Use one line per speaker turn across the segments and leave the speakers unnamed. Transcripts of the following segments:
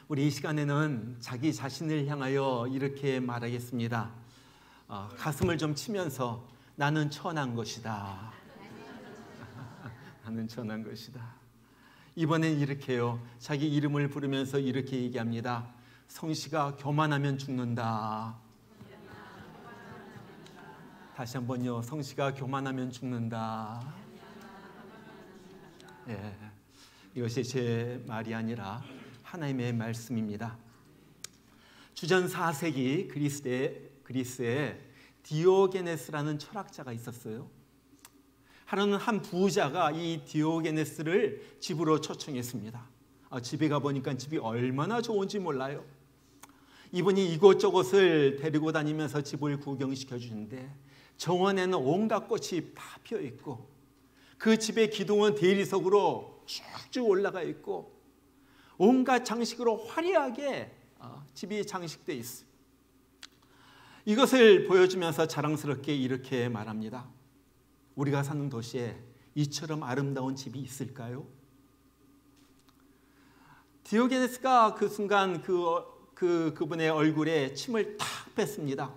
우리 이 시간에는 자기 자신을 향하여 이렇게 말하겠습니다. 가슴을 좀 치면서 나는 천한 것이다. 나는 천한 것이다. 이번엔 이렇게요. 자기 이름을 부르면서 이렇게 얘기합니다. 성씨가 교만하면 죽는다. 다시 한번요. 성씨가 교만하면 죽는다. 예, 이것이 제 말이 아니라 하나님의 말씀입니다. 주전 4세기 그리스에 디오게네스라는 철학자가 있었어요. 하루는 한 부자가 이 디오게네스를 집으로 초청했습니다. 집에 가보니까 집이 얼마나 좋은지 몰라요. 이분이 이곳저곳을 데리고 다니면서 집을 구경시켜 주는데 정원에는 온갖 꽃이 다 피어 있고 그 집의 기둥은 대리석으로 쭉쭉 올라가 있고 온갖 장식으로 화려하게 집이 장식되어 있어요. 이것을 보여주면서 자랑스럽게 이렇게 말합니다. 우리가 사는 도시에 이처럼 아름다운 집이 있을까요? 디오게네스가 그 순간 그분의 얼굴에 침을 탁 뺐습니다.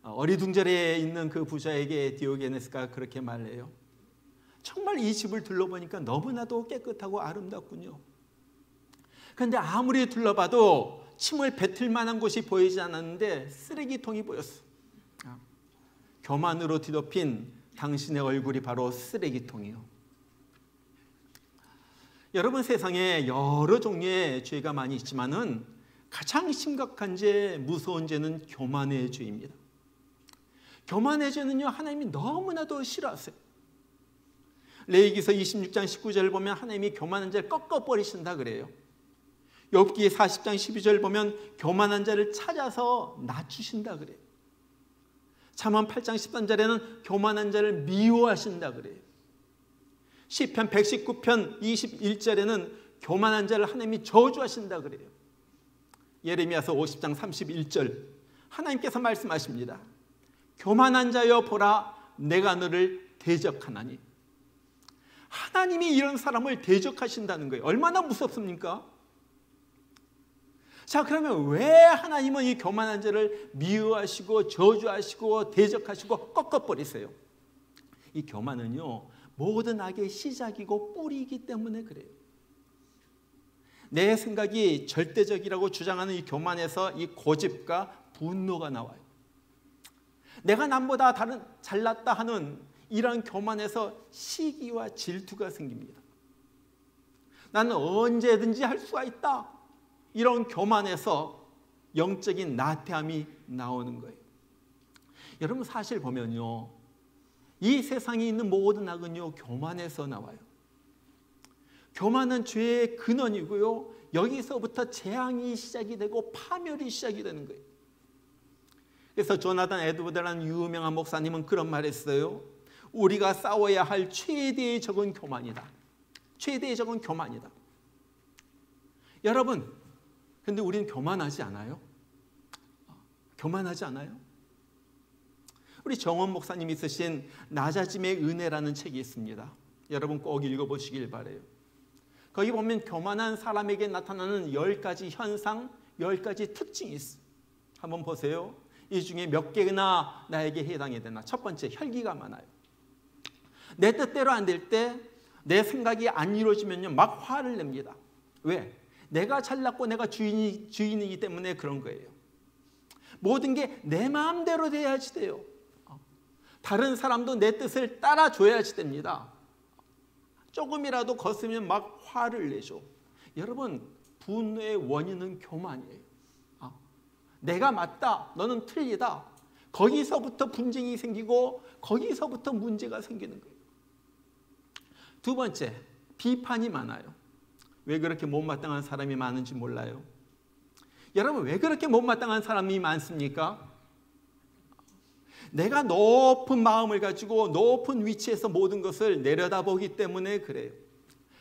어리둥절해 있는 그 부자에게 디오게네스가 그렇게 말해요. 정말 이 집을 둘러보니까 너무나도 깨끗하고 아름답군요. 그런데 아무리 둘러봐도 침을 뱉을 만한 곳이 보이지 않았는데 쓰레기통이 보였어. 교만으로 뒤덮인 당신의 얼굴이 바로 쓰레기통이요. 여러분, 세상에 여러 종류의 죄가 많이 있지만은 가장 심각한 죄, 무서운 죄는 교만의 죄입니다. 교만의 죄는요, 하나님이 너무나도 싫어하세요. 레위기서 26장 19절 보면 하나님이 교만한 자를 꺾어버리신다 그래요. 욥기 40장 12절 보면 교만한 자를 찾아서 낮추신다 그래요. 잠언 8장 13절에는 교만한 자를 미워하신다 그래요. 시편 119편 21절에는 교만한 자를 하나님이 저주하신다 그래요. 예레미야서 50장 31절 하나님께서 말씀하십니다. 교만한 자여 보라, 내가 너를 대적하나니. 하나님이 이런 사람을 대적하신다는 거예요. 얼마나 무섭습니까? 자, 그러면 왜 하나님은 이 교만한 자를 미워하시고 저주하시고 대적하시고 꺾어버리세요? 이 교만은요, 모든 악의 시작이고 뿌리이기 때문에 그래요. 내 생각이 절대적이라고 주장하는 이 교만에서 이 고집과 분노가 나와요. 내가 남보다 잘났다 하는 이런 교만에서 시기와 질투가 생깁니다. 나는 언제든지 할 수가 있다. 이런 교만에서 영적인 나태함이 나오는 거예요. 여러분, 사실 보면요, 이 세상에 있는 모든 악은요, 교만에서 나와요. 교만은 죄의 근원이고요, 여기서부터 재앙이 시작이 되고 파멸이 시작이 되는 거예요. 그래서 조나단 에드워드라는 유명한 목사님은 그런 말을 했어요. 우리가 싸워야 할 최대의 적은 교만이다. 최대의 적은 교만이다. 여러분, 근데 우리는 교만하지 않아요? 교만하지 않아요? 우리 정원 목사님이 쓰신 낮아짐의 은혜라는 책이 있습니다. 여러분 꼭 읽어보시길 바라요. 거기 보면 교만한 사람에게 나타나는 10가지 현상, 10가지 특징이 있어요. 한번 보세요. 이 중에 몇 개나 나에게 해당이 되나? 첫 번째, 혈기가 많아요. 내 뜻대로 안 될 때 내 생각이 안 이루어지면요, 막 화를 냅니다. 왜? 내가 잘났고 내가 주인이기 때문에 그런 거예요. 모든 게 내 마음대로 돼야지 돼요. 다른 사람도 내 뜻을 따라줘야지 됩니다. 조금이라도 거스면 막 화를 내죠. 여러분, 분노의 원인은 교만이에요. 내가 맞다, 너는 틀리다. 거기서부터 분쟁이 생기고 거기서부터 문제가 생기는 거예요. 두 번째, 비판이 많아요. 왜 그렇게 못마땅한 사람이 많은지 몰라요. 여러분, 왜 그렇게 못마땅한 사람이 많습니까? 내가 높은 마음을 가지고 높은 위치에서 모든 것을 내려다보기 때문에 그래요.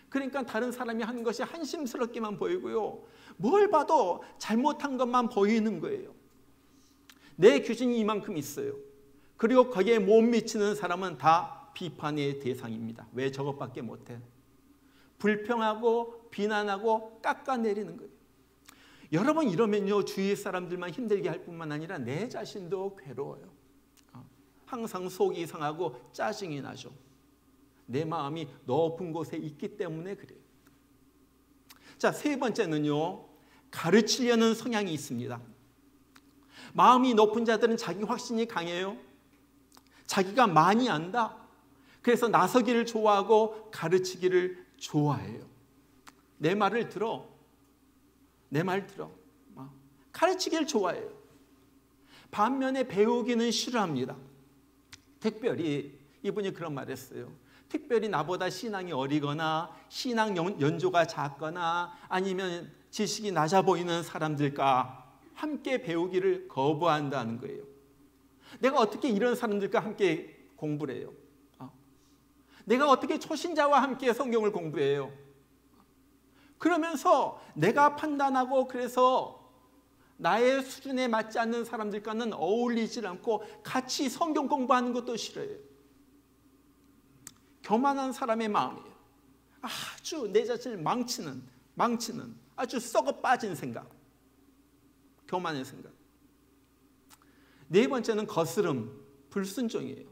그러니까 다른 사람이 하는 것이 한심스럽게만 보이고요, 뭘 봐도 잘못한 것만 보이는 거예요. 내 기준이 이만큼 있어요. 그리고 거기에 못 미치는 사람은 다 비판의 대상입니다. 왜 저것밖에 못해? 불평하고 비난하고 깎아내리는 거예요. 여러분 이러면요 주위 사람들만 힘들게 할 뿐만 아니라 내 자신도 괴로워요. 항상 속이 상하고 짜증이 나죠. 내 마음이 높은 곳에 있기 때문에 그래요. 자, 세 번째는요, 가르치려는 성향이 있습니다. 마음이 높은 자들은 자기 확신이 강해요. 자기가 많이 안다. 그래서 나서기를 좋아하고 가르치기를 좋아해요. 내 말을 들어. 내 말 들어. 가르치기를 좋아해요. 반면에 배우기는 싫어합니다. 특별히 이분이 그런 말 했어요. 특별히 나보다 신앙이 어리거나 신앙 연조가 작거나 아니면 지식이 낮아 보이는 사람들과 함께 배우기를 거부한다는 거예요. 내가 어떻게 이런 사람들과 함께 공부를 해요? 내가 어떻게 초신자와 함께 성경을 공부해요? 그러면서 내가 판단하고 그래서 나의 수준에 맞지 않는 사람들과는 어울리지 않고 같이 성경 공부하는 것도 싫어해요. 교만한 사람의 마음이에요. 아주 내 자신을 망치는 아주 썩어 빠진 생각. 교만의 생각. 네 번째는 거스름, 불순종이에요.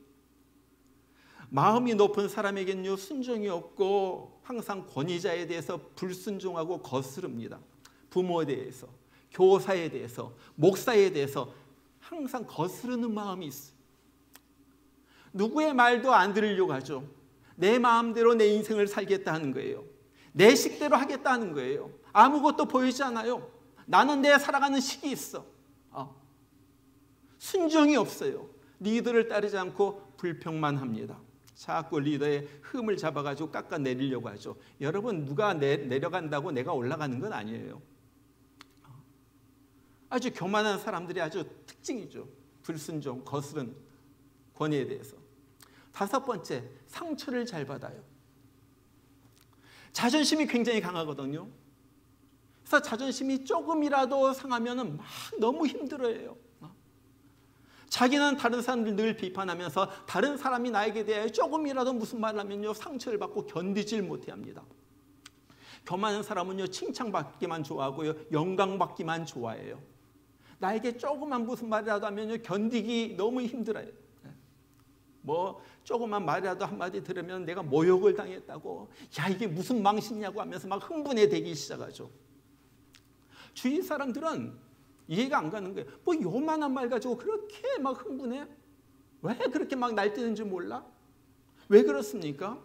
마음이 높은 사람에게는요 순종이 없고 항상 권위자에 대해서 불순종하고 거스릅니다. 부모에 대해서, 교사에 대해서, 목사에 대해서 항상 거스르는 마음이 있어요. 누구의 말도 안 들으려고 하죠. 내 마음대로 내 인생을 살겠다 하는 거예요. 내 식대로 하겠다 하는 거예요. 아무것도 보이지 않아요. 나는 내 살아가는 식이 있어. 순종이 없어요. 리더를 따르지 않고 불평만 합니다. 자꾸 리더의 흠을 잡아가지고 깎아내리려고 하죠. 여러분 누가 내려간다고 내가 올라가는 건 아니에요. 아주 교만한 사람들이 아주 특징이죠. 불순종, 거스른 권위에 대해서. 다섯 번째, 상처를 잘 받아요. 자존심이 굉장히 강하거든요. 그래서 자존심이 조금이라도 상하면 막 너무 힘들어해요. 자기는 다른 사람들 늘 비판하면서 다른 사람이 나에게 대해 조금이라도 무슨 말을 하면요 상처를 받고 견디질 못해 합니다. 교만한 사람은요 칭찬받기만 좋아하고요 영광받기만 좋아해요. 나에게 조그만 무슨 말이라도 하면요 견디기 너무 힘들어요. 뭐 조그만 말이라도 한마디 들으면 내가 모욕을 당했다고, 야 이게 무슨 망신이냐고 하면서 막 흥분해되기 시작하죠. 주위 사람들은 이해가 안 가는 거예요. 뭐 요만한 말 가지고 그렇게 막 흥분해? 왜 그렇게 막 날뛰는지 몰라? 왜 그렇습니까?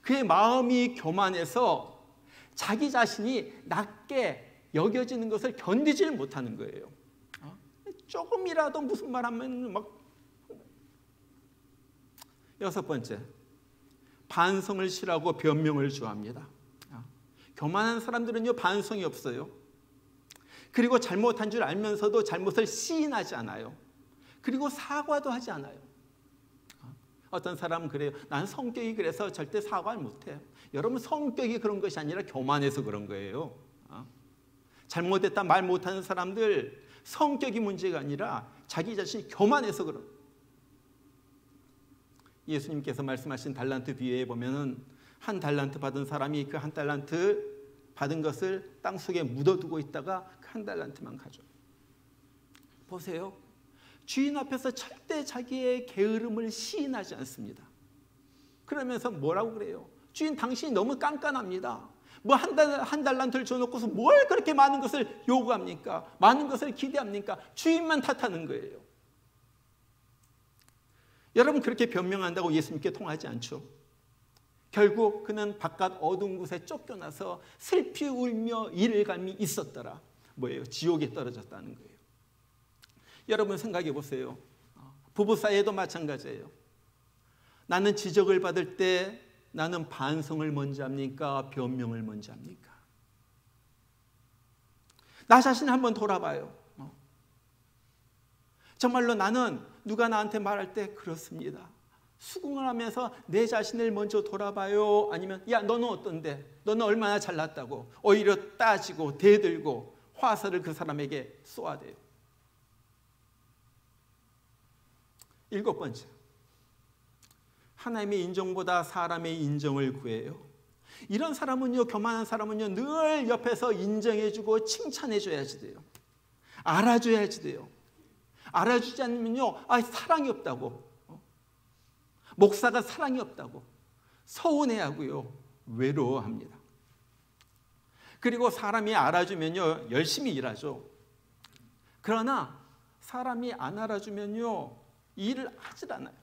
그의 마음이 교만해서 자기 자신이 낮게 여겨지는 것을 견디질 못하는 거예요. 조금이라도 무슨 말 하면 막. 여섯 번째, 반성을 싫어하고 변명을 좋아합니다. 교만한 사람들은요 반성이 없어요. 그리고 잘못한 줄 알면서도 잘못을 시인하지 않아요. 그리고 사과도 하지 않아요. 어떤 사람은 그래요. 난 성격이 그래서 절대 사과를 못해요. 여러분 성격이 그런 것이 아니라 교만해서 그런 거예요. 잘못했다 말 못하는 사람들 성격이 문제가 아니라 자기 자신이 교만해서 그런 거예요. 예수님께서 말씀하신 달란트 비유에 보면은 한 달란트 받은 사람이 그 한 달란트 받은 것을 땅속에 묻어두고 있다가 그 한 달란트만 가져. 보세요. 주인 앞에서 절대 자기의 게으름을 시인하지 않습니다. 그러면서 뭐라고 그래요? 주인 당신이 너무 깐깐합니다. 뭐 한 달란트를 줘놓고서 뭘 그렇게 많은 것을 요구합니까? 많은 것을 기대합니까? 주인만 탓하는 거예요. 여러분 그렇게 변명한다고 예수님께 통하지 않죠. 결국 그는 바깥 어두운 곳에 쫓겨나서 슬피 울며 이를감이 있었더라. 뭐예요? 지옥에 떨어졌다는 거예요. 여러분 생각해 보세요. 부부 사이에도 마찬가지예요. 나는 지적을 받을 때 나는 반성을 먼저 합니까? 변명을 먼저 합니까? 나 자신을 한번 돌아봐요. 정말로 나는 누가 나한테 말할 때 그렇습니다. 수긍을 하면서 내 자신을 먼저 돌아봐요. 아니면 야 너는 어떤데? 너는 얼마나 잘났다고 오히려 따지고 대들고 화살을 그 사람에게 쏘아대요. 일곱 번째, 하나님의 인정보다 사람의 인정을 구해요. 이런 사람은요, 교만한 사람은요, 늘 옆에서 인정해주고 칭찬해줘야지 돼요. 알아줘야지 돼요. 알아주지 않으면요, 사랑이 없다고, 목사가 사랑이 없다고 서운해하고요, 외로워합니다. 그리고 사람이 알아주면요, 열심히 일하죠. 그러나 사람이 안 알아주면요, 일을 하질 않아요.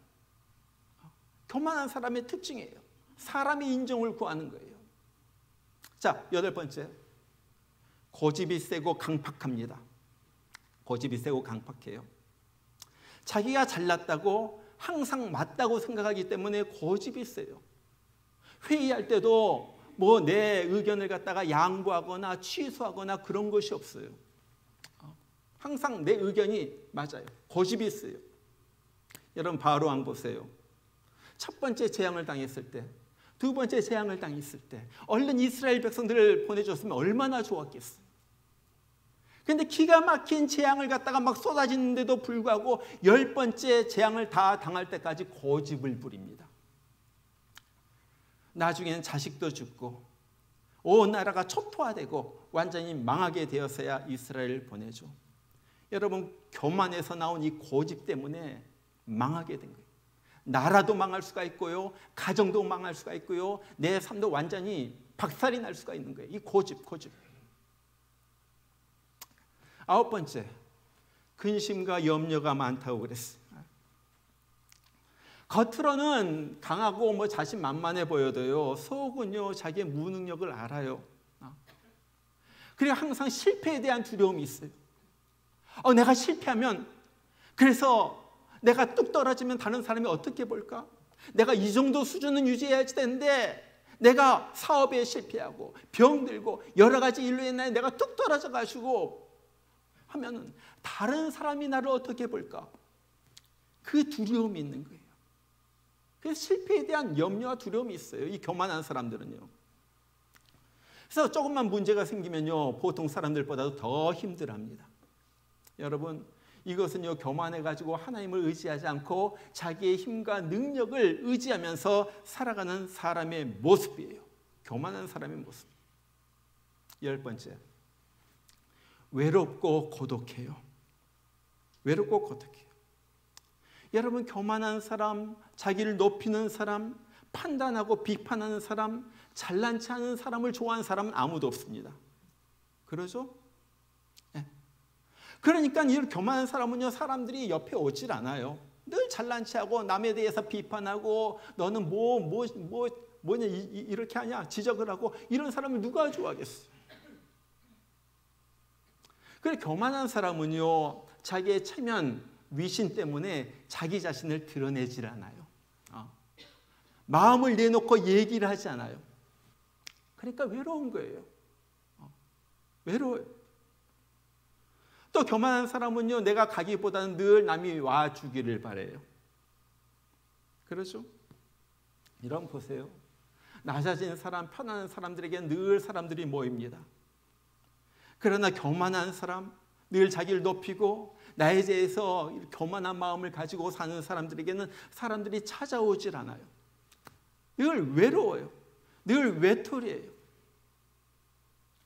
교만한 사람의 특징이에요. 사람의 인정을 구하는 거예요. 자, 8번째, 고집이 세고 강팍합니다. 고집이 세고 강팍해요. 자기가 잘났다고 항상 맞다고 생각하기 때문에 고집이 세요. 회의할 때도 뭐 내 의견을 갖다가 양보하거나 취소하거나 그런 것이 없어요. 항상 내 의견이 맞아요. 고집이 있어요. 여러분 바로왕 보세요. 첫 번째 재앙을 당했을 때, 두 번째 재앙을 당했을 때 얼른 이스라엘 백성들을 보내줬으면 얼마나 좋았겠어요. 그런데 기가 막힌 재앙을 갖다가 막 쏟아지는데도 불구하고 10번째 재앙을 다 당할 때까지 고집을 부립니다. 나중에는 자식도 죽고 온 나라가 초토화되고 완전히 망하게 되어서야 이스라엘을 보내죠. 여러분, 교만에서 나온 이 고집 때문에 망하게 된 거예요. 나라도 망할 수가 있고요, 가정도 망할 수가 있고요, 내 삶도 완전히 박살이 날 수가 있는 거예요. 이 고집. 9번째, 근심과 염려가 많다고 그랬어요. 겉으로는 강하고 뭐 자신만만해 보여도요, 속은요, 자기의 무능력을 알아요. 그리고 항상 실패에 대한 두려움이 있어요. 내가 실패하면, 그래서 내가 뚝 떨어지면 다른 사람이 어떻게 볼까? 내가 이 정도 수준은 유지해야지 되는데 내가 사업에 실패하고 병들고 여러 가지 일로 인해 내가 뚝 떨어져 가지고 하면은 다른 사람이 나를 어떻게 볼까? 그 두려움이 있는 거예요. 그래서 실패에 대한 염려와 두려움이 있어요, 이 교만한 사람들은요. 그래서 조금만 문제가 생기면요, 보통 사람들보다도 더 힘들어합니다. 여러분, 이것은요, 교만해가지고 하나님을 의지하지 않고 자기의 힘과 능력을 의지하면서 살아가는 사람의 모습이에요. 교만한 사람의 모습. 10번째, 외롭고 고독해요. 외롭고 고독해요. 여러분, 교만한 사람, 자기를 높이는 사람, 판단하고 비판하는 사람, 잘난 체 하는 사람을 좋아하는 사람은 아무도 없습니다. 그러죠? 네. 그러니까 이 교만한 사람은요, 사람들이 옆에 오질 않아요. 늘 잘난 체하고 남에 대해서 비판하고 너는 뭐냐 이렇게 하냐 지적을 하고, 이런 사람을 누가 좋아하겠어요? 그래, 교만한 사람은요, 자기의 체면, 위신 때문에 자기 자신을 드러내질 않아요. 마음을 내놓고 얘기를 하지 않아요. 그러니까 외로운 거예요. 외로워요. 또 교만한 사람은요, 내가 가기보다는 늘 남이 와주기를 바라요. 그렇죠? 이런 보세요. 낮아진 사람, 편안한 사람들에게 늘 사람들이 모입니다. 그러나 교만한 사람, 늘 자기를 높이고 나에 대해서 교만한 마음을 가지고 사는 사람들에게는 사람들이 찾아오질 않아요. 늘 외로워요. 늘 외톨이에요.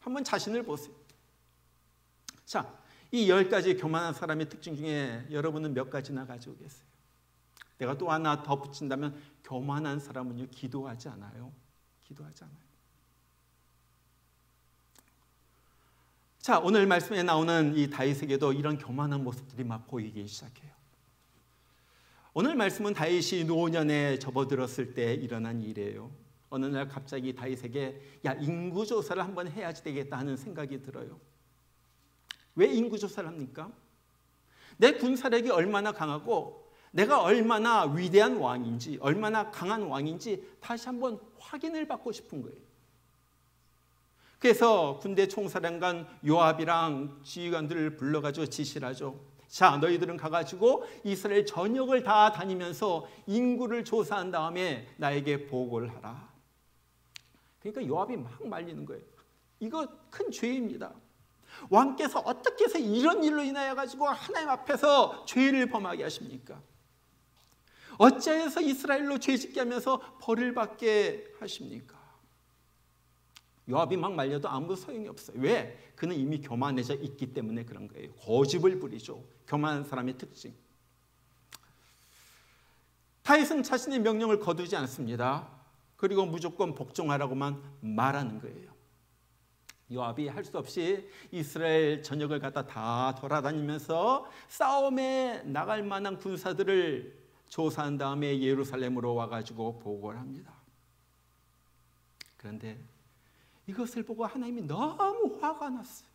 한번 자신을 보세요. 자, 이 10가지 교만한 사람의 특징 중에 여러분은 몇 가지나 가지고 계세요? 내가 또 하나 더 붙인다면, 교만한 사람은요, 기도하지 않아요. 기도하지 않아요. 자, 오늘 말씀에 나오는 이 다윗에게도 이런 교만한 모습들이 막 보이기 시작해요. 오늘 말씀은 다윗이 노년에 접어들었을 때 일어난 일이에요. 어느 날 갑자기 다윗에게 인구조사를 한번 해야지 되겠다 하는 생각이 들어요. 왜 인구조사를 합니까? 내 군사력이 얼마나 강하고 내가 얼마나 위대한 왕인지, 얼마나 강한 왕인지 다시 한번 확인을 받고 싶은 거예요. 그래서 군대 총사령관 요압이랑 지휘관들을 불러가지고 지시를 하죠. 자, 너희들은 가가지고 이스라엘 전역을 다 다니면서 인구를 조사한 다음에 나에게 보고를 하라. 그러니까 요압이 막 말리는 거예요. 이거 큰 죄입니다. 왕께서 어떻게 해서 이런 일로 인하여 가지고 하나님 앞에서 죄를 범하게 하십니까? 어찌해서 이스라엘로 죄짓게 하면서 벌을 받게 하십니까? 요압이 막 말려도 아무 소용이 없어요. 왜? 그는 이미 교만해져 있기 때문에 그런 거예요. 고집을 부리죠. 교만한 사람의 특징. 다윗은 자신의 명령을 거두지 않습니다. 그리고 무조건 복종하라고만 말하는 거예요. 요압이 할 수 없이 이스라엘 전역을 갖다 다 돌아다니면서 싸움에 나갈 만한 군사들을 조사한 다음에 예루살렘으로 와가지고 보고를 합니다. 그런데 이것을 보고 하나님이 너무 화가 났어요.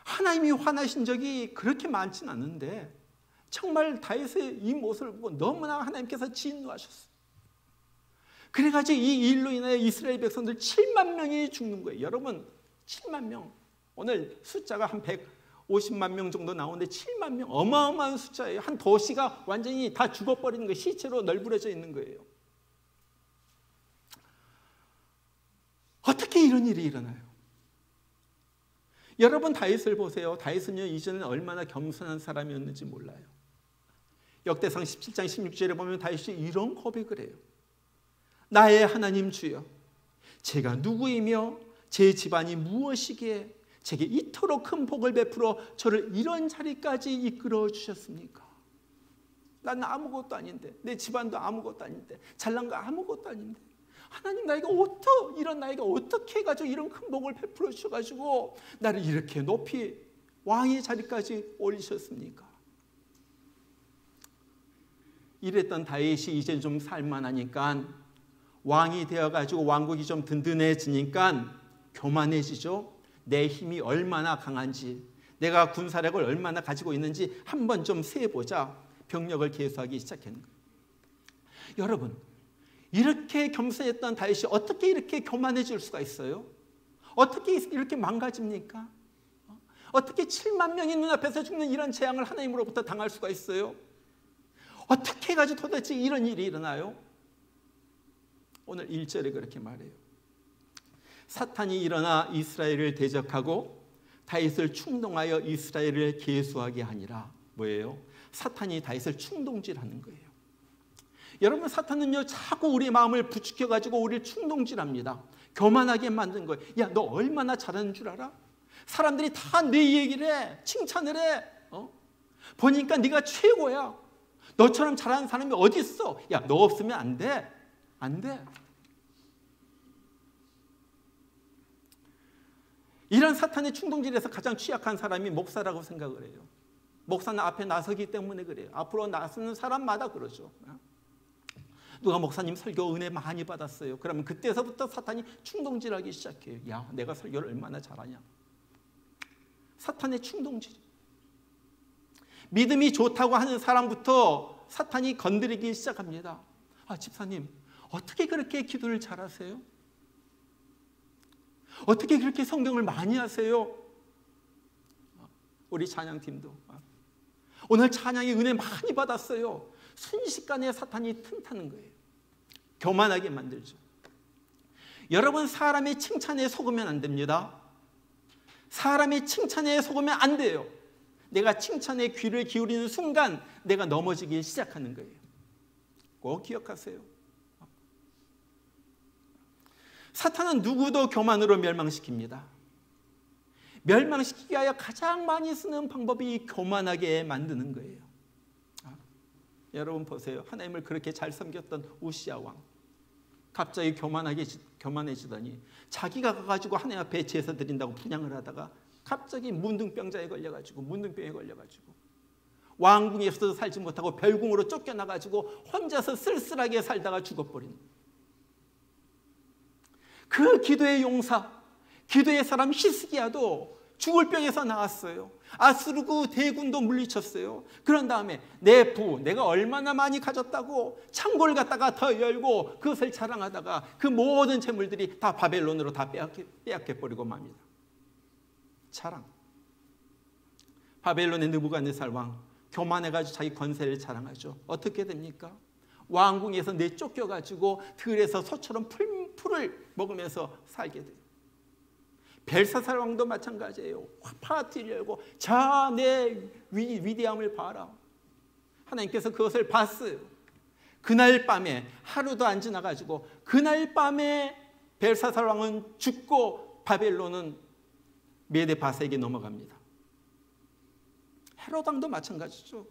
하나님이 화나신 적이 그렇게 많진 않은데 정말 다윗의 이 모습을 보고 너무나 하나님께서 진노하셨어요. 그래가지고 이 일로 인하여 이스라엘 백성들 7만 명이 죽는 거예요. 여러분 7만 명. 오늘 숫자가 한 150만 명 정도 나오는데 7만 명 어마어마한 숫자예요. 한 도시가 완전히 다 죽어버리는 거예요. 시체로 널브러져 있는 거예요. 어떻게 이런 일이 일어나요? 여러분 다윗을 보세요. 다윗은요 이전에 얼마나 겸손한 사람이었는지 몰라요. 역대상 17장 16절에 보면 다윗이 이런 고백을 해요. 나의 하나님 주여, 제가 누구이며 제 집안이 무엇이기에 제게 이토록 큰 복을 베풀어 저를 이런 자리까지 이끌어 주셨습니까? 난 아무것도 아닌데, 내 집안도 아무것도 아닌데, 잘난 거 아무것도 아닌데 하나님 나에게 어떻게 해가지고 이런 큰 복을 베풀어 주셔가지고 나를 이렇게 높이 왕의 자리까지 올리셨습니까? 이랬던 다윗이 이제 좀 살만하니까 왕이 되어가지고 왕국이 좀 든든해지니까 교만해지죠. 내 힘이 얼마나 강한지, 내가 군사력을 얼마나 가지고 있는지 한번 좀 세보자. 병력을 계수하기 시작했는 거예요. 여러분, 이렇게 겸손했던 다윗이 어떻게 이렇게 교만해질 수가 있어요? 어떻게 이렇게 망가집니까? 어떻게 7만 명이 눈앞에서 죽는 이런 재앙을 하나님으로부터 당할 수가 있어요? 어떻게 해가지고 도대체 이런 일이 일어나요? 오늘 1절에 그렇게 말해요. 사탄이 일어나 이스라엘을 대적하고 다윗을 충동하여 이스라엘을 계수하게 하니라. 뭐예요? 사탄이 다윗을 충동질하는 거예요. 여러분, 사탄은요 자꾸 우리 마음을 부추겨가지고 우리를 충동질합니다. 교만하게 만든 거예요. 야, 너 얼마나 잘하는 줄 알아? 사람들이 다 내 얘기를 해, 칭찬을 해. 보니까 네가 최고야. 너처럼 잘하는 사람이 어디 있어? 야, 너 없으면 안 돼. 안 돼. 이런 사탄의 충동질에서 가장 취약한 사람이 목사라고 생각을 해요. 목사는 앞에 나서기 때문에 그래요. 앞으로 나서는 사람마다 그러죠. 누가 목사님 설교 은혜 많이 받았어요. 그러면 그때서부터 사탄이 충동질하기 시작해요. 야, 내가 설교를 얼마나 잘하냐. 사탄의 충동질. 믿음이 좋다고 하는 사람부터 사탄이 건드리기 시작합니다. 아, 집사님, 어떻게 그렇게 기도를 잘하세요? 어떻게 그렇게 성경을 많이 하세요? 우리 찬양팀도 오늘 찬양의 은혜 많이 받았어요. 순식간에 사탄이 틈타는 거예요. 교만하게 만들죠. 여러분, 사람의 칭찬에 속으면 안 됩니다. 사람의 칭찬에 속으면 안 돼요. 내가 칭찬에 귀를 기울이는 순간 내가 넘어지기 시작하는 거예요. 꼭 기억하세요. 사탄은 누구도 교만으로 멸망시킵니다. 멸망시키기 위하여 가장 많이 쓰는 방법이 교만하게 만드는 거예요. 여러분 보세요. 하나님을 그렇게 잘 섬겼던 우시야 왕. 갑자기 교만해지더니 자기가 가가지고 하나님 앞에 제사 드린다고 분향을 하다가 갑자기 문둥병에 걸려가지고 왕궁에서도 살지 못하고 별궁으로 쫓겨나가지고 혼자서 쓸쓸하게 살다가 죽어버린 그 기도의 용사, 기도의 사람 히스기야도 죽을 병에서 나왔어요. 아수르 대군도 물리쳤어요. 그런 다음에 내가 얼마나 많이 가졌다고 창고를 갖다가 더 열고 그것을 자랑하다가 그 모든 재물들이 다 바벨론으로 다 빼앗겨버리고 맙니다. 자랑. 바벨론의 느부갓네살 왕 교만해가지고 자기 권세를 자랑하죠. 어떻게 됩니까? 왕궁에서 내쫓겨가지고 들에서 소처럼 풀을 먹으면서 살게 돼요. 벨사살 왕도 마찬가지예요. 파티를 열고 자, 내 위대함을 봐라. 하나님께서 그것을 봤어요. 그날 밤에 하루도 안 지나가지고 그날 밤에 벨사살 왕은 죽고 바벨론은 메데 바사에게 넘어갑니다. 헤롯 왕도 마찬가지죠.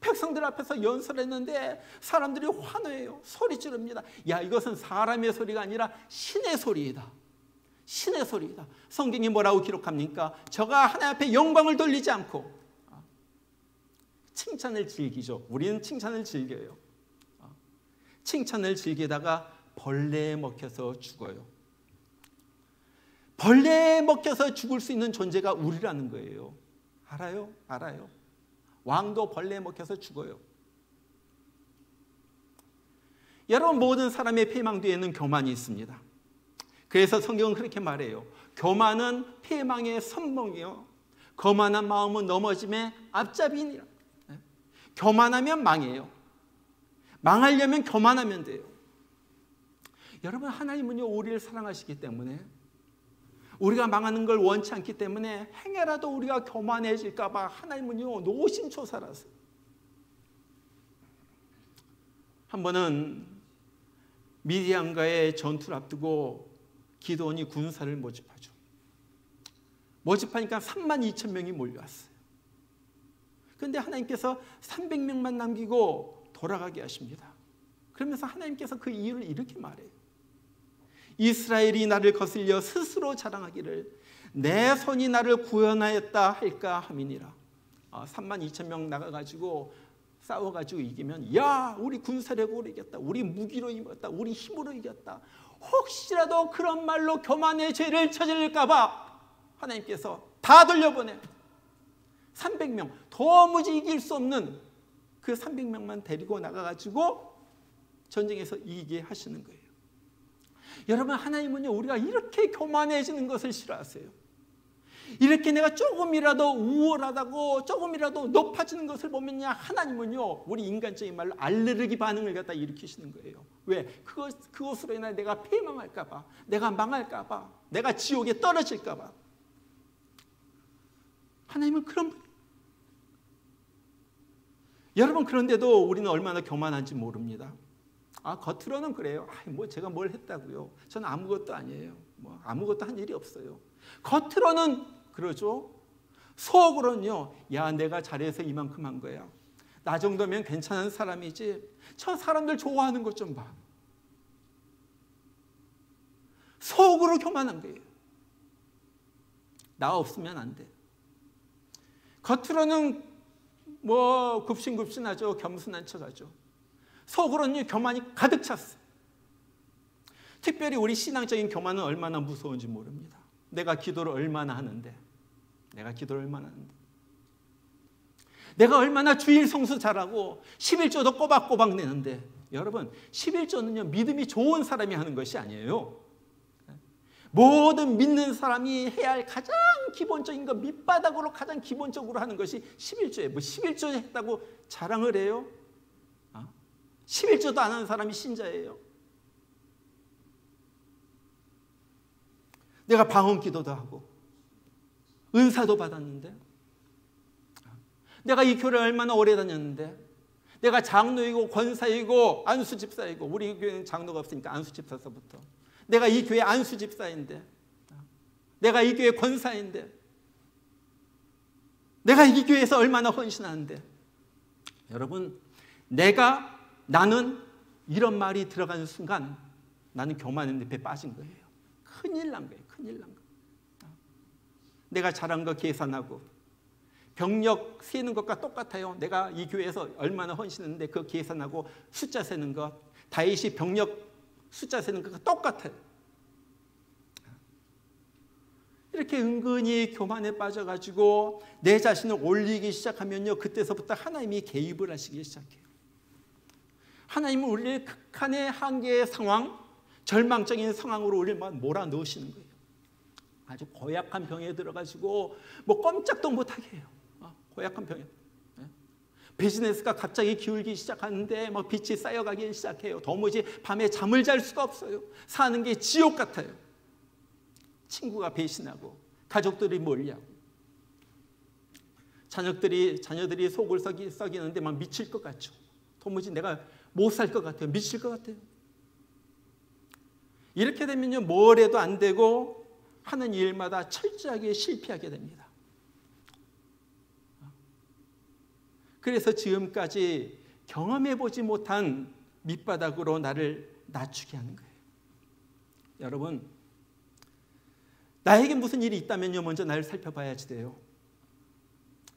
백성들 앞에서 연설했는데 사람들이 환호해요. 소리 지릅니다. 야, 이것은 사람의 소리가 아니라 신의 소리이다. 신의 소리이다. 성경이 뭐라고 기록합니까? 저가 하나님 앞에 영광을 돌리지 않고 칭찬을 즐기죠. 우리는 칭찬을 즐겨요. 칭찬을 즐기다가 벌레에 먹혀서 죽어요. 벌레에 먹혀서 죽을 수 있는 존재가 우리라는 거예요. 알아요? 알아요. 왕도 벌레에 먹혀서 죽어요. 여러분, 모든 사람의 패망 뒤에는 교만이 있습니다. 그래서 성경은 그렇게 말해요. 교만은 패망의 선봉이요, 거만한 마음은 넘어짐의 앞잡이니라. 교만하면 망해요. 망하려면 교만하면 돼요. 여러분, 하나님은요, 우리를 사랑하시기 때문에, 우리가 망하는 걸 원치 않기 때문에 행여라도 우리가 교만해질까 봐 하나님은요, 노심초사라서. 한 번은 미디안과의 전투를 앞두고 기드온이 군사를 모집하죠. 모집하니까 32,000명이 몰려왔어요. 그런데 하나님께서 300명만 남기고 돌아가게 하십니다. 그러면서 하나님께서 그 이유를 이렇게 말해요. 이스라엘이 나를 거슬려 스스로 자랑하기를 내 손이 나를 구원하였다 할까 함이니라. 32,000명 나가가지고 싸워가지고 이기면, 야, 우리 군사력으로 이겼다, 우리 무기로 이겼다, 우리 힘으로 이겼다. 혹시라도 그런 말로 교만의 죄를 저질릴까 봐 하나님께서 다 돌려보내. 300명, 도무지 이길 수 없는 그 300명만 데리고 나가가지고 전쟁에서 이기게 하시는 거예요. 여러분, 하나님은요, 우리가 이렇게 교만해지는 것을 싫어하세요. 이렇게 내가 조금이라도 우월하다고 조금이라도 높아지는 것을 보면요, 하나님은요, 우리 인간적인 말로 알레르기 반응을 갖다 일으키시는 거예요. 왜? 그것으로 인해 내가 패망할까 봐, 내가 망할까 봐, 내가 지옥에 떨어질까 봐. 하나님은 그런 분이에요. 여러분, 그런데도 우리는 얼마나 교만한지 모릅니다. 겉으로는 그래요. 뭐 제가 뭘 했다고요? 저는 아무것도 아니에요. 뭐 아무것도 한 일이 없어요. 겉으로는 그러죠. 속으로는요, 야, 내가 잘해서 이만큼 한 거야. 나 정도면 괜찮은 사람이지. 저 사람들 좋아하는 것 좀 봐. 속으로 교만한 거예요. 나 없으면 안 돼. 겉으로는 뭐 굽신굽신하죠. 겸손한 척하죠. 속으로는 교만이 가득 찼어요. 특별히 우리 신앙적인 교만은 얼마나 무서운지 모릅니다. 내가 기도를 얼마나 하는데, 내가 얼마나 주일 성수 잘하고 11조도 꼬박꼬박 내는데, 여러분, 11조는요, 믿음이 좋은 사람이 하는 것이 아니에요. 모든 믿는 사람이 해야 할 가장 기본적인 거, 밑바닥으로 가장 기본적으로 하는 것이 11조예요. 뭐 11조 했다고 자랑을 해요? 11조도 안 하는 사람이 신자예요. 내가 방언 기도도 하고 은사도 받았는데, 내가 이 교회를 얼마나 오래 다녔는데, 내가 장로이고 권사이고 안수집사이고, 우리 교회는 장로가 없으니까 안수집사서부터, 내가 이 교회 안수집사인데, 내가 이 교회 권사인데, 내가 이 교회에서 얼마나 헌신하는데, 여러분, 나는 이런 말이 들어가는 순간 나는 교만의 늪에 빠진 거예요. 큰일 난 거예요. 큰일 난 거예요. 내가 잘한 거 계산하고 병력 세는 것과 똑같아요. 내가 이 교회에서 얼마나 헌신했는데 그 계산하고 숫자 세는 것, 다윗이 병력 숫자 세는 것과 똑같아요. 이렇게 은근히 교만에 빠져가지고 내 자신을 올리기 시작하면요, 그때서부터 하나님이 개입을 하시기 시작해요. 하나님은 우리를 극한의 한계의 상황, 절망적인 상황으로 우리를 몰아넣으시는 거예요. 아주 고약한 병에 들어가지고 뭐 꼼짝도 못하게 해요. 고약한 병에. 비즈니스가 갑자기 기울기 시작하는데 막 빛이 쌓여가기 시작해요. 도무지 밤에 잠을 잘 수가 없어요. 사는 게 지옥 같아요. 친구가 배신하고 가족들이 멀리하고 자녀들이 속을 썩이는데 막 미칠 것 같죠. 도무지 내가 못 살 것 같아요. 미칠 것 같아요. 이렇게 되면요, 뭘 해도 안 되고 하는 일마다 철저하게 실패하게 됩니다. 그래서 지금까지 경험해보지 못한 밑바닥으로 나를 낮추게 하는 거예요. 여러분, 나에게 무슨 일이 있다면요, 먼저 나를 살펴봐야지 돼요.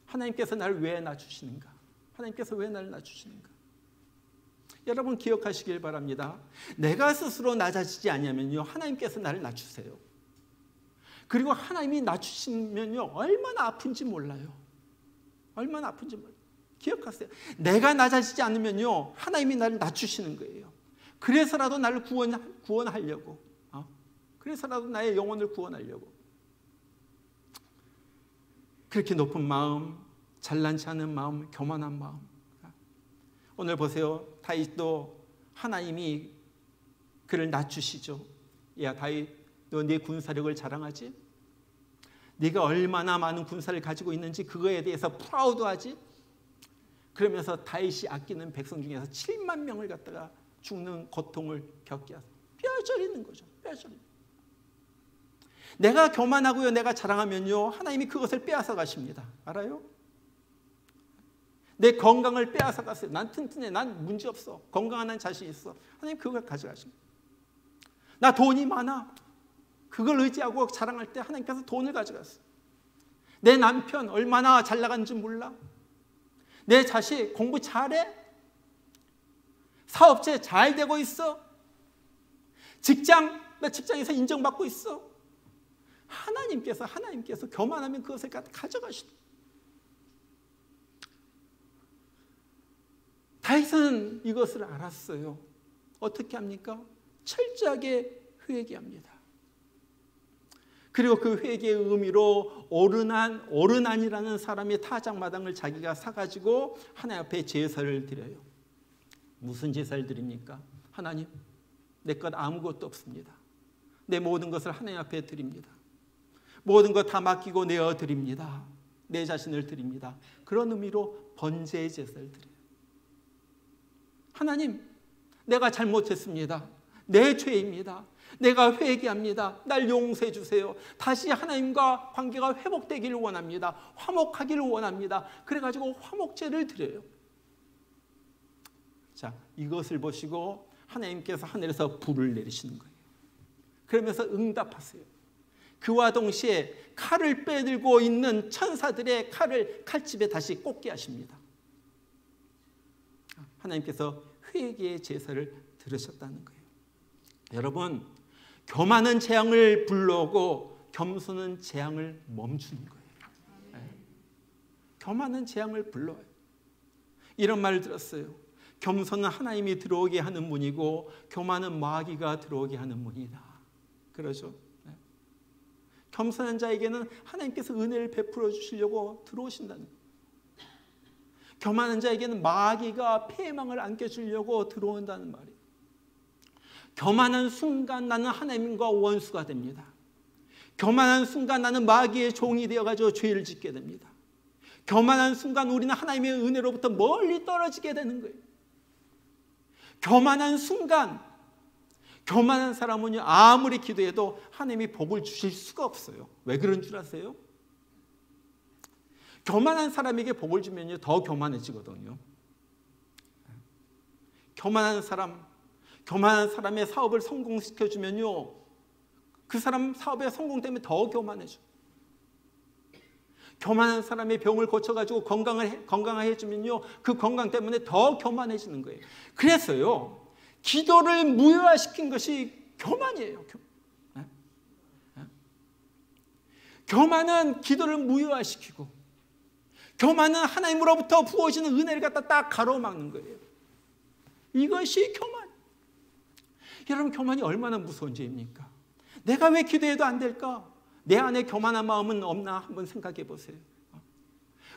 하나님께서 나를 왜 낮추시는가? 하나님께서 왜 나를 낮추시는가? 여러분 기억하시길 바랍니다. 내가 스스로 낮아지지 않으면요, 하나님께서 나를 낮추세요. 그리고 하나님이 낮추시면요, 얼마나 아픈지 몰라요. 얼마나 아픈지 몰라요. 기억하세요. 내가 낮아지지 않으면요, 하나님이 나를 낮추시는 거예요. 그래서라도 나를 구원하려고, 그래서라도 나의 영혼을 구원하려고. 그렇게 높은 마음, 잘난치 않은 마음, 교만한 마음. 오늘 보세요. 다윗도 하나님이 그를 낮추시죠. 야 다윗, 너 네 군사력을 자랑하지? 네가 얼마나 많은 군사를 가지고 있는지 그거에 대해서 프라우드하지? 그러면서 다윗이 아끼는 백성 중에서 7만 명을 갖다가 죽는 고통을 겪게 하세요. 뼈저리는 거죠. 뼈저리는. 내가 교만하고요, 내가 자랑하면요, 하나님이 그것을 빼앗아 가십니다. 알아요? 내 건강을 빼앗아 갔어요. 난 튼튼해, 난 문제없어, 건강한 난 자신 있어. 하나님 그걸 가져가십니다. 나 돈이 많아, 그걸 의지하고 자랑할 때 하나님께서 돈을 가져갔어요. 내 남편 얼마나 잘 나가는지 몰라. 내 자식 공부 잘해, 사업체 잘 되고 있어, 나 직장에서 인정받고 있어. 하나님께서 교만하면 그것을 가져가시다. 다윗은 이것을 알았어요. 어떻게 합니까? 철저하게 회개합니다. 그리고 그 회개의 의미로 오르난이라는 사람의 타작마당을 자기가 사가지고 하나님 앞에 제사를 드려요. 무슨 제사를 드립니까? 하나님, 내 것 아무것도 없습니다. 내 모든 것을 하나님 앞에 드립니다. 모든 것 다 맡기고 내어 드립니다. 내 자신을 드립니다. 그런 의미로 번제의 제사를 드려요. 하나님, 내가 잘못했습니다. 내 죄입니다. 내가 회개합니다. 날 용서해 주세요. 다시 하나님과 관계가 회복되기를 원합니다. 화목하기를 원합니다. 그래가지고 화목제를 드려요. 자, 이것을 보시고 하나님께서 하늘에서 불을 내리시는 거예요. 그러면서 응답하세요. 그와 동시에 칼을 빼들고 있는 천사들의 칼을 칼집에 다시 꽂게 하십니다. 하나님께서 회개의 제사를 들으셨다는 거예요. 여러분, 교만은 재앙을 불러오고 겸손은 재앙을 멈추는 거예요. 교만은 재앙을 불러와요. 이런 말을 들었어요. 겸손은 하나님이 들어오게 하는 문이고 교만은 마귀가 들어오게 하는 문이다. 그러죠. 겸손한 자에게는 하나님께서 은혜를 베풀어 주시려고 들어오신다는 거예요. 교만한 자에게는 마귀가 패망을 안겨주려고 들어온다는 말이에요. 교만한 순간 나는 하나님과 원수가 됩니다. 교만한 순간 나는 마귀의 종이 되어가지고 죄를 짓게 됩니다. 교만한 순간 우리는 하나님의 은혜로부터 멀리 떨어지게 되는 거예요. 교만한 순간, 교만한 사람은요, 아무리 기도해도 하나님이 복을 주실 수가 없어요. 왜 그런 줄 아세요? 교만한 사람에게 복을 주면요, 더 교만해지거든요. 교만한 사람의 사업을 성공시켜주면요, 그 사람 사업의 성공 때문에 더 교만해져. 교만한 사람의 병을 고쳐가지고 건강하게 해주면요, 그 건강 때문에 더 교만해지는 거예요. 그래서요, 기도를 무효화시킨 것이 교만이에요. 교만은 기도를 무효화시키고, 교만은 하나님으로부터 부어지는 은혜를 갖다 딱 가로막는 거예요. 이것이 교만. 여러분, 교만이 얼마나 무서운 죄입니까? 내가 왜 기도해도 안 될까? 내 안에 교만한 마음은 없나 한번 생각해 보세요.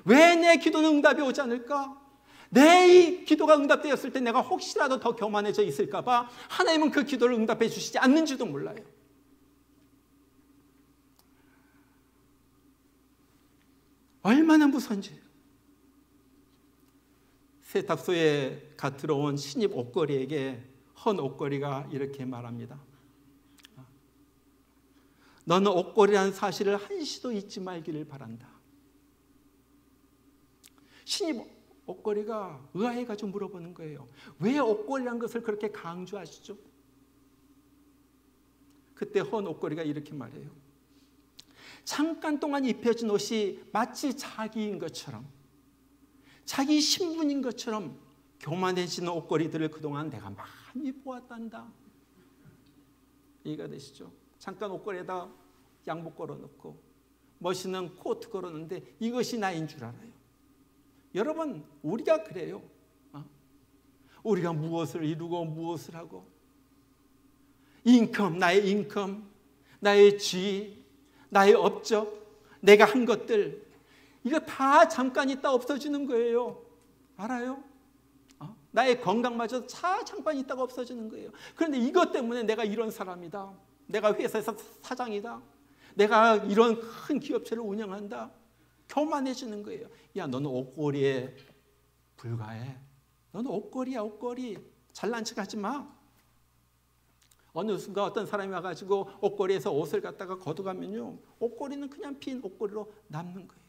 왜 내 기도는 응답이 오지 않을까? 내 이 기도가 응답되었을 때 내가 혹시라도 더 교만해져 있을까 봐 하나님은 그 기도를 응답해 주시지 않는지도 몰라요. 얼마나 무서운지. 세탁소에 갓 들어온 신입 옷걸이에게 헌 옷걸이가 이렇게 말합니다. 너는 옥골이라는 사실을 한시도 잊지 말기를 바란다. 신이 옥골이가 의아해가지고 물어보는 거예요. 왜 옥골이라는 것을 그렇게 강조하시죠? 그때 헌 옥골이가 이렇게 말해요. 잠깐 동안 입혀진 옷이 마치 자기인 것처럼, 자기 신분인 것처럼 교만해지는 옥골이들을 그동안 내가 많이 보았단다. 이해가 되시죠? 잠깐 옷걸이에다 양복 걸어놓고 멋있는 코트 걸어놓는데 이것이 나인 줄 알아요. 여러분, 우리가 그래요. 우리가 무엇을 이루고 무엇을 하고, 나의 인컴, 나의 지위, 나의 업적, 내가 한 것들, 이거 다 잠깐 있다 없어지는 거예요. 알아요? 나의 건강마저 다 잠깐 있다가 없어지는 거예요. 그런데 이것 때문에 내가 이런 사람이다, 내가 회사에서 사장이다, 내가 이런 큰 기업체를 운영한다, 교만해지는 거예요. 야, 너는 옷걸이에 불과해. 너는 옷걸이야, 옷걸이. 잘난 척 하지 마. 어느 순간 어떤 사람이 와가지고 옷걸이에서 옷을 갖다가 걷어가면요, 옷걸이는 그냥 빈 옷걸이로 남는 거예요.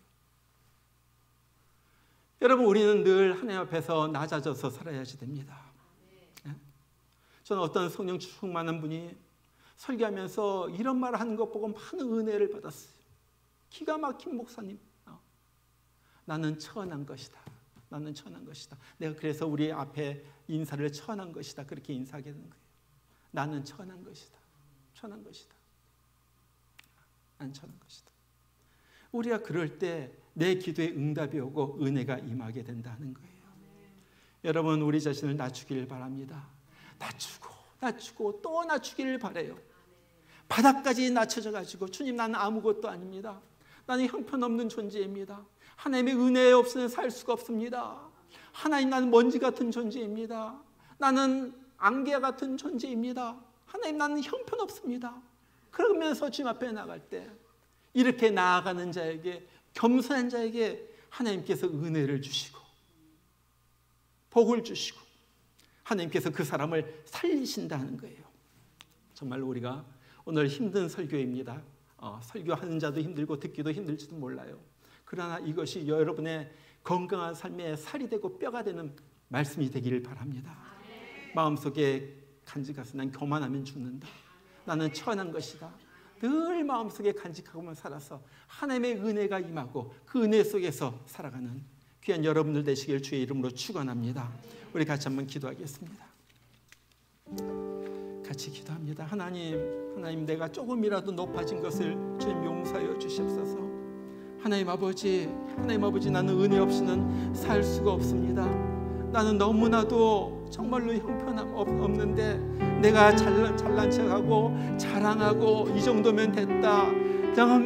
여러분, 우리는 늘 하나님 앞에서 낮아져서 살아야지 됩니다. 저는 어떤 성령 충만한 분이 설교하면서 이런 말을 하는 것 보고 많은 은혜를 받았어요. 기가 막힌 목사님. 나는 천한 것이다. 나는 천한 것이다. 내가 그래서 우리 앞에 인사를 천한 것이다, 그렇게 인사하게 된 거예요. 나는 천한 것이다. 천한 것이다. 나는 천한 것이다. 우리가 그럴 때 내 기도에 응답이 오고 은혜가 임하게 된다는 거예요. 여러분, 우리 자신을 낮추기를 바랍니다. 낮추고 또 낮추기를 바라요. 바닥까지 낮춰져 가지고, 주님, 나는 아무것도 아닙니다. 나는 형편없는 존재입니다. 하나님의 은혜 없이는 살 수가 없습니다. 하나님, 나는 먼지 같은 존재입니다. 나는 안개 같은 존재입니다. 하나님, 나는 형편없습니다. 그러면서 주님 앞에 나갈 때, 이렇게 나아가는 자에게, 겸손한 자에게 하나님께서 은혜를 주시고 복을 주시고 하나님께서 그 사람을 살리신다는 거예요. 정말 우리가 오늘 힘든 설교입니다. 설교하는 자도 힘들고 듣기도 힘들지도 몰라요. 그러나 이것이 여러분의 건강한 삶에 살이 되고 뼈가 되는 말씀이 되기를 바랍니다. 마음속에 간직해서 난 교만하면 죽는다, 나는 천한 것이다, 늘 마음속에 간직하고만 살아서 하나님의 은혜가 임하고 그 은혜 속에서 살아가는 귀한 여러분들 되시길 주의 이름으로 축원합니다. 우리 같이 한번 기도하겠습니다. 같이 기도합니다. 하나님, 내가 조금이라도 높아진 것을 주님 용서하여 주시옵소서. 하나님 아버지, 나는 은혜 없이는 살 수가 없습니다. 나는 너무나도 정말로 형편함 없는데 내가 잘난 척하고 자랑하고 이 정도면 됐다,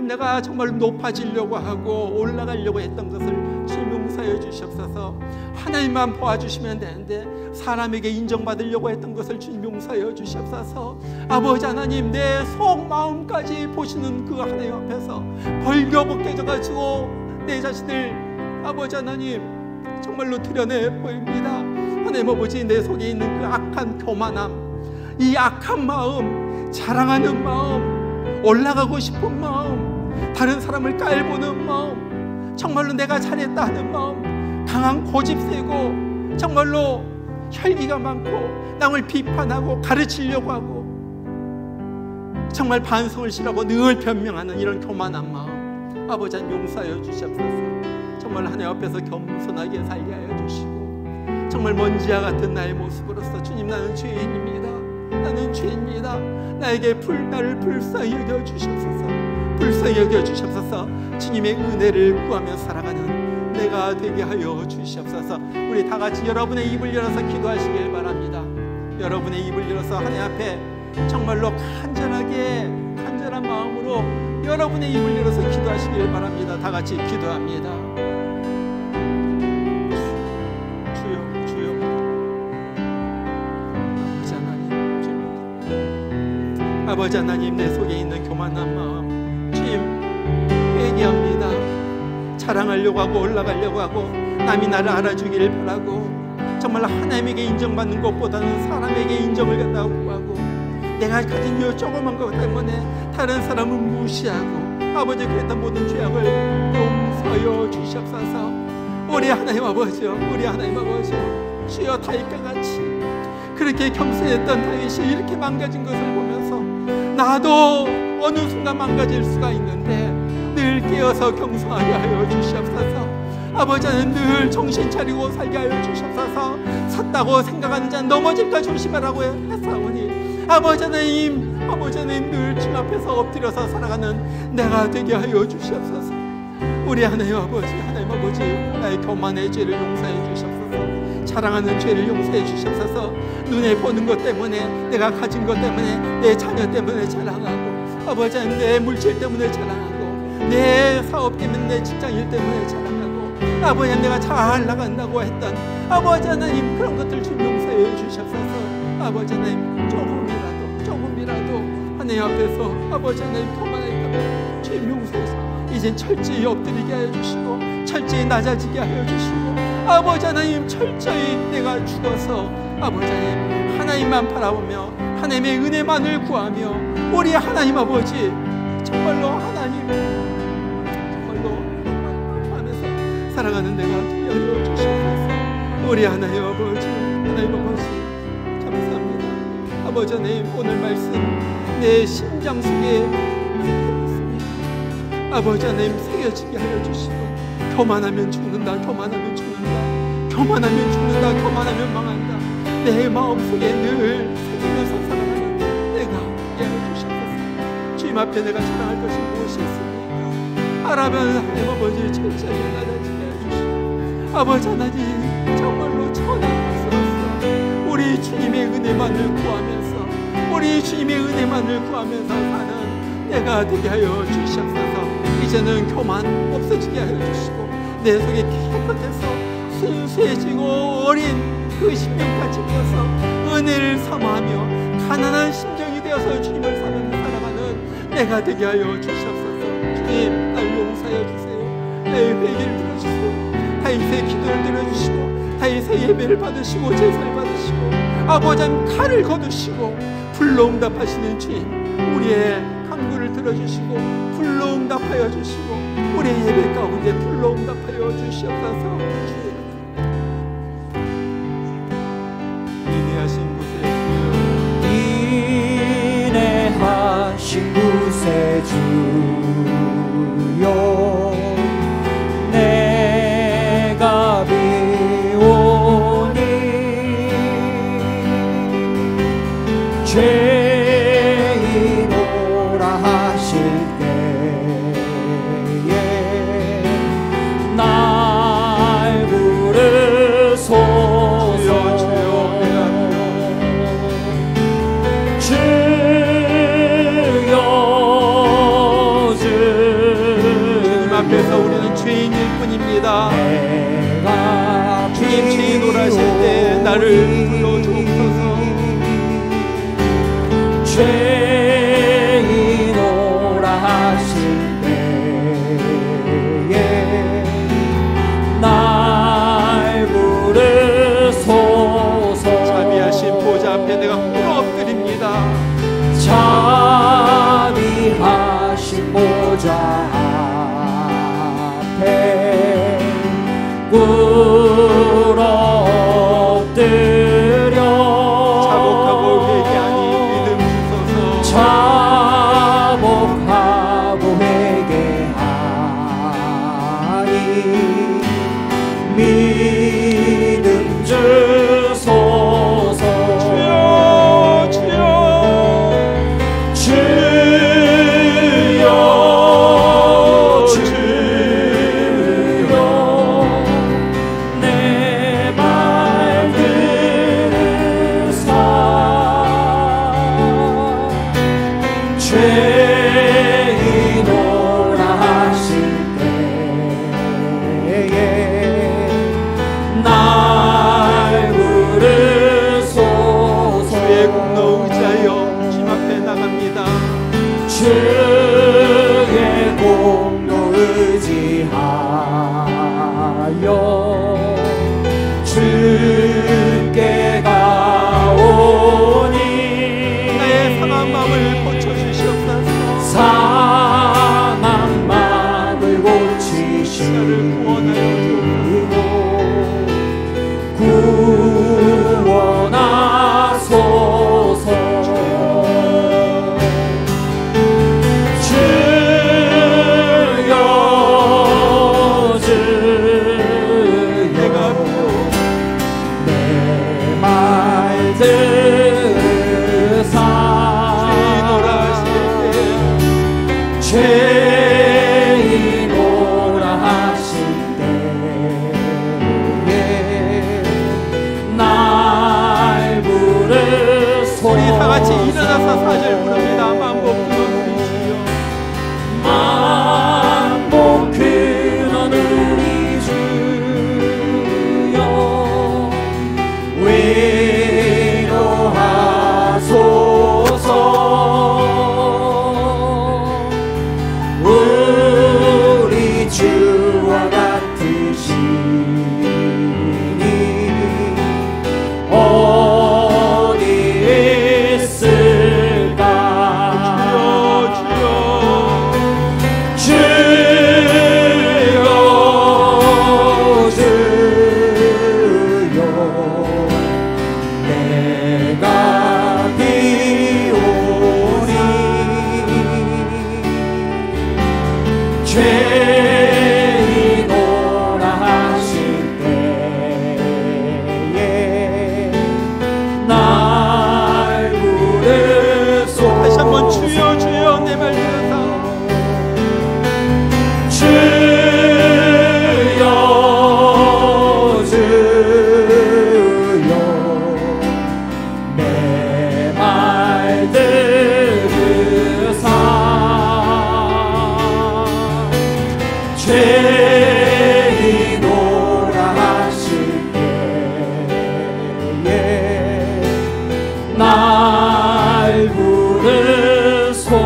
내가 정말 높아지려고 하고 올라가려고 했던 것을 주님 용서해 주시옵소서. 하나님만 도와주시면 되는데 사람에게 인정받으려고 했던 것을 주님 용서해 주시옵소서. 아버지 하나님, 내 속마음까지 보시는 그 하나님 앞에서 벌거벗겨져가지고 내 자신을 아버지 하나님 정말로 드러내 보입니다. 하나님 아버지, 내 속에 있는 그 악한 교만함, 이 악한 마음, 자랑하는 마음, 올라가고 싶은 마음, 다른 사람을 깔보는 마음, 정말로 내가 잘했다 하는 마음, 강한 고집 세고 정말로 혈기가 많고 남을 비판하고 가르치려고 하고 정말 반성을 싫어하고 늘 변명하는 이런 교만한 마음, 아버지 용서하여 주시옵소서. 정말 하나님 앞에서 겸손하게 살게 하여 주시고 정말 먼지와 같은 나의 모습으로서 주님, 나는 죄인입니다. 나는 죄인입니다. 나를 불쌍히 여겨 주시옵소서. 불쌍히 여겨 주시옵소서. 주님의 은혜를 구하며 살아가는 내가 되게 하여 주시옵소서. 우리 다 같이 여러분의 입을 열어서 기도하시길 바랍니다. 여러분의 입을 열어서 하나님 앞에 정말로 간절한 마음으로 여러분의 입을 열어서 기도하시길 바랍니다. 다 같이 기도합니다. 아버지 하나님, 내 속에 있는 교만한 마음 주님 회개합니다. 자랑하려고 하고 올라가려고 하고 남이 나를 알아주기를 바라고 정말 하나님에게 인정받는 것보다는 사람에게 인정을 갖다가 구하고 내가 가진 이 조그만 것 때문에 다른 사람을 무시하고 아버지 그랬던 모든 죄악을 용서하여 주시옵소서. 우리 하나님 아버지요, 우리 하나님 아버지요, 주여 다윗과 같이 그렇게 겸손했던 다윗이 이렇게 망가진 것을 보면서 나도 어느 순간 망가질 수가 있는데 늘 깨어서 경성하게 하여 주시옵소서. 아버지 하나님 늘 정신 차리고 살게 하여 주시옵소서. 섰다고 생각하는 자는 넘어질까 조심하라고 했사오니 아버지 하나님, 아버지 하나님 늘 주 앞에서 엎드려서 살아가는 내가 되게 하여 주시옵소서. 우리 하나님 아버지, 하나님 아버지, 나의 교만의 죄를 용서해 주시옵소서. 자랑하는 죄를 용서해 주시옵소서. 눈에 보는 것 때문에, 내가 가진 것 때문에, 내 자녀 때문에 자랑하고, 아버지 하나님 내 물질 때문에 자랑하고, 내 사업 때문에, 내 직장일 때문에 자랑하고, 아버지 하나님 내가 잘 나간다고 했던 아버지 하나님 그런 것들 좀 용서해 주시옵소서. 아버지 하나님 조금이라도 하나님 앞에서 아버지 하나님 교만했다면 주님 용서해서 이젠 철저히 엎드리게 하여 주시고 철저히 낮아지게 하여 주시고 아버지 하나님 철저히 내가 죽어서 아버지 하나님 하나님만 바라보며 하나님의 은혜만을 구하며 우리 하나님 아버지 정말로 하나님 정말로 하면서 살아가는 내가 되게 하여 주시옵소서. 우리 하나님 아버지, 하나님 아버지 감사합니다. 아버지 하나님 오늘 말씀 내 심장 속에 아버지 하나님 새겨지게 하여 주시고 교만하면 죽는다, 교만하면 죽는다, 교만하면 죽는다, 교만하면 망한다. 내 마음속에 늘 새기면서 살아가는 내가 되게 하여 주시옵소서. 주님 앞에 내가 자랑할 것이 무엇이 있습니까? 하나님 아버지 철저히 낮아지게 하여 주시고 아버지 하나님 정말로 천하스럽소 우리 주님의 은혜만을 구하면서 우리 주님의 은혜만을 구하면서 사는 내가 되게 하여 주시옵소서. 이제는 교만 없어지게 하여 주시고 내 속에 깨끗해서 순수해지고 어린 그 심령같이 되어서 은혜를 사모하며 가난한 심정이 되어서 주님을 살아가는 내가 되게 하여 주시옵소서. 주님 날 용서하여 주세요. 나의 회개를 들어주세요. 다윗의 기도를 들어주시고 다윗의 예배를 받으시고 제사를 받으시고 아버지 하나님 칼을 거두시고 불로 응답하시는 주님 우리의 간구를 들어주시고 불로 응답하여 주시고 우리의 예배 가운데 불로 응답하여 주시옵소서. 인내하신 곳에 주여 내가 비오니 죄인오라 하실 때에 날 부르소서. 주님 앞에서 우리는 죄인일 뿐입니다. 주님 죄인오라 하실 때 나를 불러주옵소서. 죄인오라 하실 때에 날 부르소서. 자비하신 보좌 앞에 내가 꿇어 엎드립니다. 자비하신 보좌 앞에 꿇어 엎드려 자복하고 회개하니 자복하고 회개하니 믿음 주소서. 주여 주여 주여 주여 내 말 들으사 죄인오라 하실 때에 자, 4절 부릅니다. 만복 근원 우리 주여.
만복 근원 우리 주여 위로하소서. 우리 주와 같으시니 어디 있을까. 죄인오라 하실 때에 날 부르소서.
다시 한번 주여 주여 내 말 들으사.
주여 주여 내 말 들으사. 죄인오라 하실 때에 날 부르소서.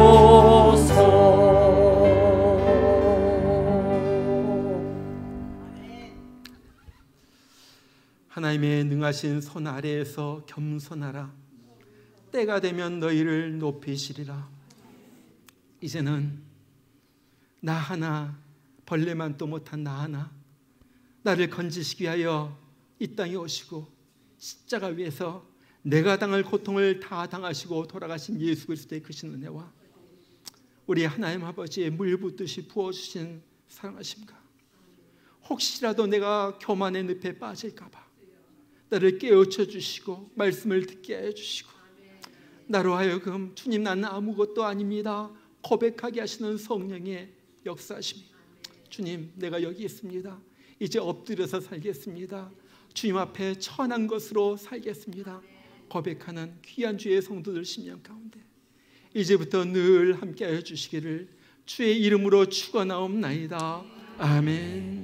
하나님의 능하신 손 아래에서 겸손하라. 때가 되면 너희를 높이시리라. 이제는 나 하나, 벌레만도 못한 나 하나, 나를 건지시기 위하여 이 땅에 오시고 십자가 위에서 내가 당할 고통을 다 당하시고 돌아가신 예수 그리스도의 크신 은혜와 우리 하나님 아버지의 물 붓듯이 부어주신 사랑하심과 혹시라도 내가 교만의 늪에 빠질까 봐 나를 깨우쳐 주시고 말씀을 듣게 해주시고 나로 하여금 주님 나는 아무것도 아닙니다 고백하게 하시는 성령의 역사하심이 주님 내가 여기 있습니다. 이제 엎드려서 살겠습니다. 주님 앞에 천한 것으로 살겠습니다. 고백하는 귀한 주의 성도들 심령 가운데 이제부터 늘 함께하여 주시기를 주의 이름으로 축원하옵나이다. 아멘.